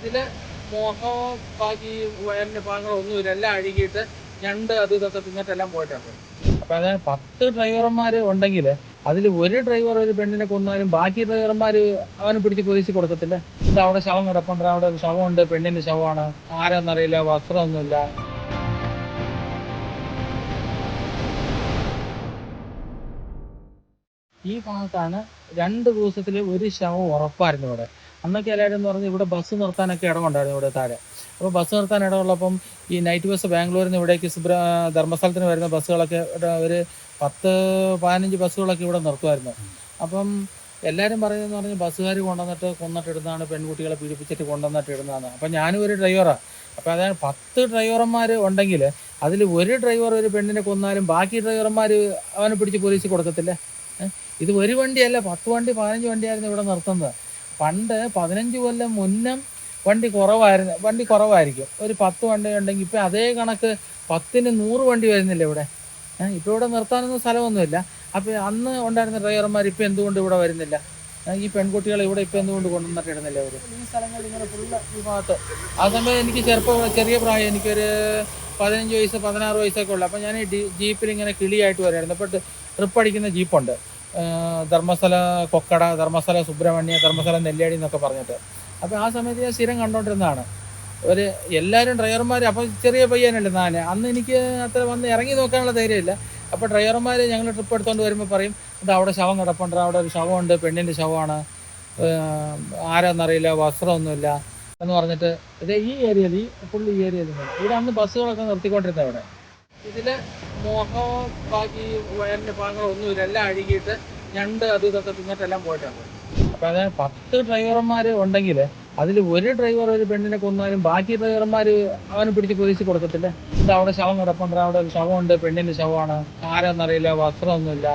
ഇതില് മോഹവും ബാക്കി വയറിന്റെ ഭാഗങ്ങളൊന്നുമില്ല, എല്ലാം അഴുകിയിട്ട് ഞണ്ട് അത് ഇതൊക്കെ തിന്നിട്ടെല്ലാം പോയിട്ടുണ്ട്. അപ്പൊ അതായത് 10 ഡ്രൈവർമാര് ഉണ്ടെങ്കിൽ അതിൽ ഒരു ഡ്രൈവർ ഒരു പെണ്ണിനെ കൊന്നാലും ബാക്കി ഡ്രൈവർമാര് അവനെ പിടിച്ച് പോലീസിൽ കൊടുക്കത്തില്ല. ഇത് അവിടെ ശവം കിടപ്പുണ്ട്, അവിടെ ഒരു ശവമുണ്ട്, പെണ്ണിന്റെ ശവമാണ്, ആരെന്നറിയില്ല, വസ്ത്രമൊന്നുമില്ല. ഈ ഭാഗത്താണ് 2 ദിവസത്തിൽ ഒരു ശവം ഉറപ്പായിരുന്നു ഇവിടെ. അന്നൊക്കെ എല്ലാവരും എന്ന് പറഞ്ഞാൽ ഇവിടെ ബസ് നിർത്താനൊക്കെ ഇടമുണ്ടായിരുന്നു ഇവിടെ താഴെ. അപ്പോൾ ബസ് നിർത്താൻ ഇടമുള്ളപ്പം ഈ നൈറ്റ് ബസ് ബാംഗ്ലൂരിൽ നിന്ന് ഇവിടേക്ക് ധർമ്മസ്ഥലത്തിന് വരുന്ന ബസ്സുകളൊക്കെ ഒരു 10-15 ബസ്സുകളൊക്കെ ഇവിടെ നിർത്തുമായിരുന്നു. അപ്പം എല്ലാവരും പറയുന്നതെന്ന് പറഞ്ഞാൽ ബസ്സുകാർ കൊന്നിട്ടിടുന്നതാണ്, പെൺകുട്ടികളെ പീഡിപ്പിച്ചിട്ട് കൊണ്ടുവന്നിട്ടിടുന്നതാണ്. അപ്പം ഞാനും ഒരു ഡ്രൈവറാണ്. അപ്പോൾ അതായത് 10 ഡ്രൈവർമാർ ഉണ്ടെങ്കിൽ അതിൽ ഒരു ഡ്രൈവർ ഒരു പെണ്ണിനെ കൊന്നാലും ബാക്കി ഡ്രൈവർമാർ അവനെ പിടിച്ച് പോലീസിൽ കൊടുക്കത്തില്ല. ഇത് ഒരു വണ്ടിയല്ല, 10 വണ്ടി 15 വണ്ടിയായിരുന്നു ഇവിടെ നിർത്തുന്നത്. പണ്ട് 15 കൊല്ലം മുന്നം വണ്ടി കുറവായിരിക്കും. ഒരു 10 വണ്ടി ഉണ്ടെങ്കിൽ ഇപ്പം അതേ കണക്ക് 10ന് 100 വണ്ടി വരുന്നില്ല ഇവിടെ. ഇപ്പോൾ ഇവിടെ നിർത്താനൊന്നും സ്ഥലമൊന്നുമില്ല. അപ്പോൾ അന്ന് ഉണ്ടായിരുന്ന ഡ്രൈവർമാർ ഇപ്പം എന്തുകൊണ്ട് ഇവിടെ വരുന്നില്ല? ഈ പെൺകുട്ടികളെ ഇവിടെ ഇപ്പം എന്തുകൊണ്ട് കൊണ്ടുവന്നിട്ട് ഇടുന്നില്ല അവർ? ഈ സ്ഥലങ്ങളിൽ ഇങ്ങനെ ഫുള്ള് ഈ ഭാഗത്ത്. ആ സമയം എനിക്ക് ചെറിയ പ്രായം, എനിക്കൊരു 15 വയസ്സ് 16 വയസ്സൊക്കെ ഉള്ളു. അപ്പം ഞാൻ ജീപ്പിൽ ഇങ്ങനെ കിളിയായിട്ട് വരുമായിരുന്നു. അപ്പോൾ ട്രിപ്പ് അടിക്കുന്ന ജീപ്പുണ്ട്, ധർമ്മസ്ഥല കൊക്കട, ധർമ്മസ്ഥല സുബ്രഹ്മണ്യ, ധർമ്മസ്ഥല നെല്ലിയാടി എന്നൊക്കെ പറഞ്ഞിട്ട്. അപ്പോൾ ആ സമയത്ത് ഞാൻ സ്ഥിരം കണ്ടുകൊണ്ടിരുന്നതാണ്. എല്ലാവരും ഡ്രൈവർമാർ, അപ്പോൾ ചെറിയ പയ്യനല്ലേ ഞാൻ, അന്ന് എനിക്ക് അത്ര വന്ന് ഇറങ്ങി നോക്കാനുള്ള ധൈര്യമില്ല. അപ്പോൾ ഡ്രൈവർമാർ ഞങ്ങൾ ട്രിപ്പ് എടുത്തുകൊണ്ട് വരുമ്പോൾ പറയും, ഇത് അവിടെ ശവം കിടപ്പുണ്ട്, അവിടെ ഒരു ശവമുണ്ട്, പെണ്ണിൻ്റെ ശവമാണ്, ആരാന്നറിയില്ല, വസ്ത്രമൊന്നുമില്ല എന്ന് പറഞ്ഞിട്ട്. ഇത് ഈ ഏരിയയിൽ ഫുൾ ഈ ഏരിയയിൽ ഇവിടെ അന്ന് ബസ്സുകളൊക്കെ നിർത്തിക്കൊണ്ടിരുന്നത് ഇവിടെ. ഇതിൽ മോഹവും ബാക്കി വയറിന്റെ ഭാഗങ്ങളൊന്നുമില്ല, എല്ലാം അഴുകിയിട്ട് ഞണ്ട് അത് ഇതൊക്കെ തിന്നിട്ടെല്ലാം പോയിട്ടുണ്ട്. അപ്പോൾ അതായത് 10 ഡ്രൈവർമാർ ഉണ്ടെങ്കിൽ അതിൽ ഒരു ഡ്രൈവർ ഒരു പെണ്ണിനെ കൊന്നാലും ബാക്കി ഡ്രൈവർമാർ അവനെ പിടിച്ച് പോലീസിൽ കൊടുക്കത്തില്ല. ഇത് അവിടെ ശവം കിടപ്പുണ്ട്, അവിടെ ഒരു ശവമുണ്ട്, പെണ്ണിന്റെ ശവമാണ്, ആരെന്നറിയില്ല, വസ്ത്രമൊന്നുമില്ല.